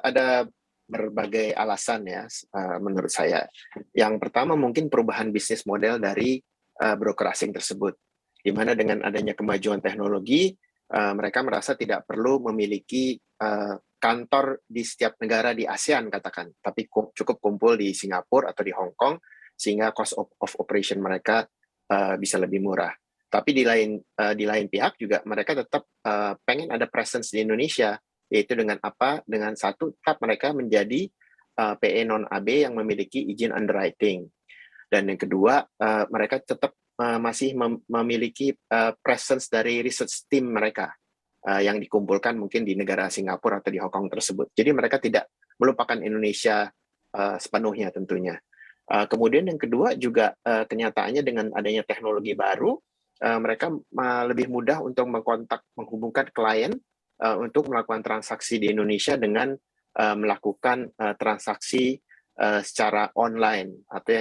ada berbagai alasan ya, menurut saya. Yang pertama mungkin perubahan bisnis model dari broker asing tersebut, di mana dengan adanya kemajuan teknologi, mereka merasa tidak perlu memiliki kantor di setiap negara di ASEAN katakan, tapi cukup kumpul di Singapura atau di Hong Kong, sehingga cost of operation mereka bisa lebih murah. Tapi di lain pihak juga mereka tetap pengen ada presence di Indonesia, yaitu dengan apa? Dengan satu, tetap mereka menjadi PE non-AB yang memiliki izin underwriting. Dan yang kedua, mereka tetap masih memiliki presence dari research team mereka yang dikumpulkan mungkin di negara Singapura atau di Hong Kong tersebut. Jadi mereka tidak melupakan Indonesia sepenuhnya tentunya. Kemudian yang kedua juga kenyataannya dengan adanya teknologi baru, mereka lebih mudah untuk menghubungkan klien untuk melakukan transaksi di Indonesia dengan melakukan transaksi secara online, atau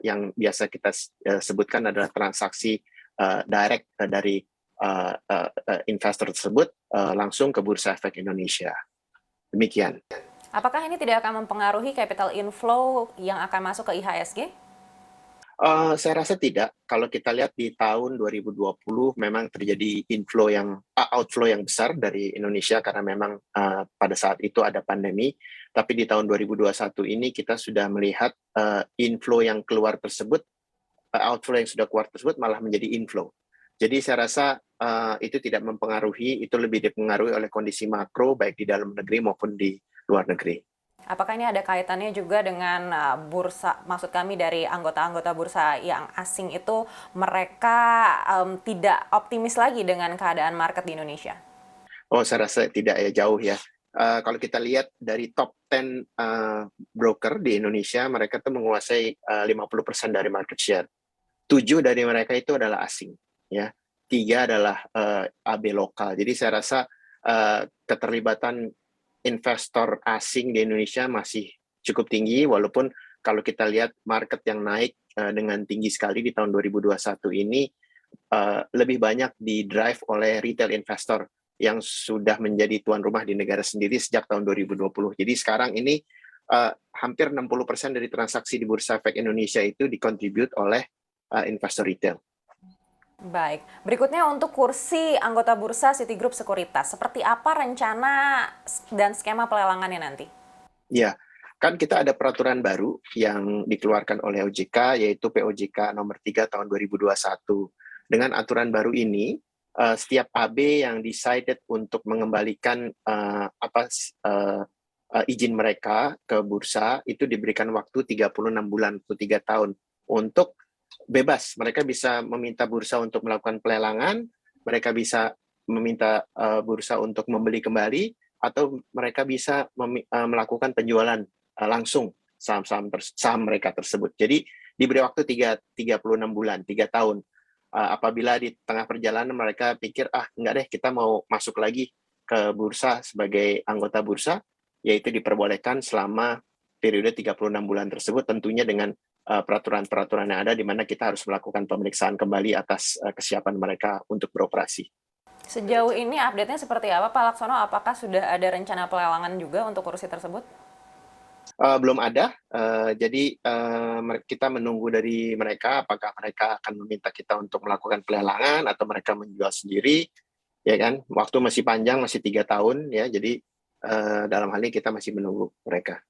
yang biasa kita sebutkan adalah transaksi direct dari investor tersebut langsung ke Bursa Efek Indonesia. Demikian. Apakah ini tidak akan mempengaruhi capital inflow yang akan masuk ke IHSG? Saya rasa tidak. Kalau kita lihat di tahun 2020 memang terjadi outflow yang besar dari Indonesia karena memang pada saat itu ada pandemi. Tapi di tahun 2021 ini kita sudah melihat inflow yang keluar tersebut, outflow yang sudah keluar tersebut malah menjadi inflow. Jadi saya rasa itu tidak mempengaruhi, itu lebih dipengaruhi oleh kondisi makro baik di dalam negeri maupun di luar negeri. Apakah ini ada kaitannya juga dengan bursa, maksud kami dari anggota-anggota bursa yang asing itu mereka tidak optimis lagi dengan keadaan market di Indonesia? Oh, saya rasa tidak ya, jauh ya. Kalau kita lihat dari top 10 broker di Indonesia, mereka tuh menguasai 50% dari market share. 7 dari mereka itu adalah asing, ya. 3 adalah AB lokal. Jadi saya rasa keterlibatan investor asing di Indonesia masih cukup tinggi, walaupun kalau kita lihat market yang naik dengan tinggi sekali di tahun 2021 ini lebih banyak di-drive oleh retail investor yang sudah menjadi tuan rumah di negara sendiri sejak tahun 2020. Jadi sekarang ini hampir 60% dari transaksi di Bursa Efek Indonesia itu dikontribut oleh investor retail. Baik, berikutnya untuk kursi anggota bursa Citigroup Sekuritas, seperti apa rencana dan skema pelelangannya nanti? Ya, kan kita ada peraturan baru yang dikeluarkan oleh OJK, yaitu POJK nomor 3 tahun 2021. Dengan aturan baru ini, setiap AB yang decided untuk mengembalikan izin mereka ke bursa, itu diberikan waktu 36 bulan atau 3 tahun untuk bebas. Mereka bisa meminta bursa untuk melakukan pelelangan, mereka bisa meminta bursa untuk membeli kembali, atau mereka bisa melakukan penjualan langsung saham mereka tersebut. Jadi diberi waktu 36 bulan, 3 tahun. Apabila di tengah perjalanan mereka pikir, enggak deh, kita mau masuk lagi ke bursa sebagai anggota bursa, yaitu diperbolehkan selama periode 36 bulan tersebut, tentunya dengan peraturan-peraturan yang ada, di mana kita harus melakukan pemeriksaan kembali atas kesiapan mereka untuk beroperasi. Sejauh ini update-nya seperti apa, Pak Laksono? Apakah sudah ada rencana pelelangan juga untuk kursi tersebut? Belum ada, jadi kita menunggu dari mereka apakah mereka akan meminta kita untuk melakukan pelelangan atau mereka menjual sendiri, ya kan? Waktu masih panjang, masih 3 tahun ya, jadi dalam hal ini kita masih menunggu mereka.